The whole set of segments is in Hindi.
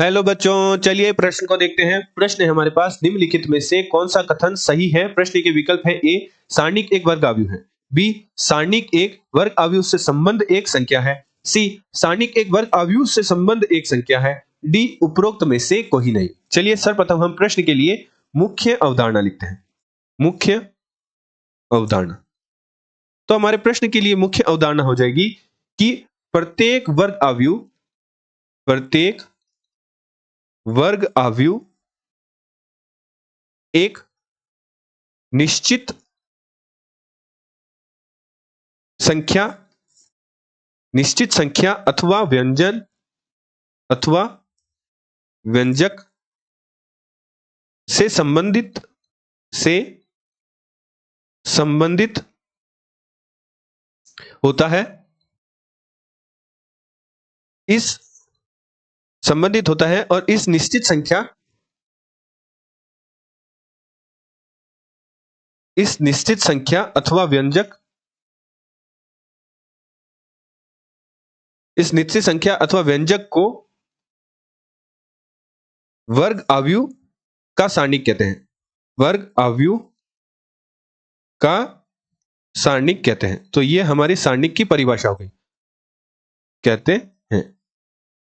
हेलो बच्चों, चलिए प्रश्न को देखते हैं। प्रश्न है हमारे पास, निम्नलिखित में से कौन सा कथन सही है। प्रश्न के विकल्प है ए सारणिक एक वर्ग आव्यूह है, बी सारणिक एक वर्ग आव्यूह से संबंध एक संख्या है, सी सारणिक एक वर्ग आव्यूह से संबंध एक संख्या है, डी उपरोक्त में से कोई नहीं। चलिए सर्वप्रथम हम प्रश्न के लिए मुख्य अवधारणा लिखते हैं। मुख्य अवधारणा, तो हमारे प्रश्न के लिए मुख्य अवधारणा हो जाएगी कि प्रत्येक वर्ग आव्यूह एक निश्चित संख्या अथवा व्यंजक से संबंधित होता है। और इस निश्चित संख्या अथवा व्यंजक को वर्ग आव्यूह का सारणिक कहते हैं। तो ये हमारी सारणिक की परिभाषा हो गई, कहते हैं।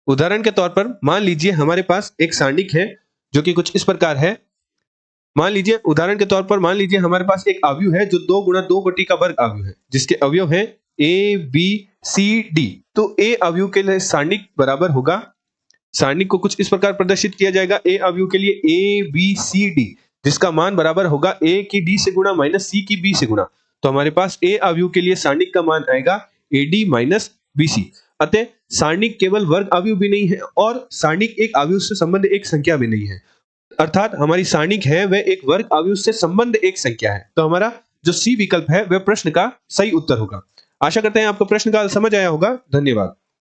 उदाहरण के तौर पर मान लीजिए हमारे पास एक सारणिक है जो कि कुछ इस प्रकार है। मान लीजिए हमारे पास एक आव्यूह है जो 2 गुणा 2 कोटि का वर्ग आव्यूह है, जिसके अवयव है ए बी सी डी। तो ए आव्यूह के लिए सारणिक बराबर होगा, सारणिक को कुछ इस प्रकार प्रदर्शित किया जाएगा, ए आव्यूह के लिए ए बी सी डी, जिसका मान बराबर होगा ए की डी से गुणा माइनस सी की बी से गुणा। तो हमारे पास ए आव्यूह के लिए सारणिक का मान आएगा A D minus B C. अतः सारणिक केवल वर्ग आव्यूह भी नहीं है और सारणिक एक आव्यूह से संबंध एक संख्या भी नहीं है, अर्थात हमारी सारणिक है वह एक वर्ग आव्यूह से संबंध एक संख्या है। तो हमारा जो सी विकल्प है वह प्रश्न का सही उत्तर होगा। आशा करते हैं आपको प्रश्न का समझ आया होगा। धन्यवाद।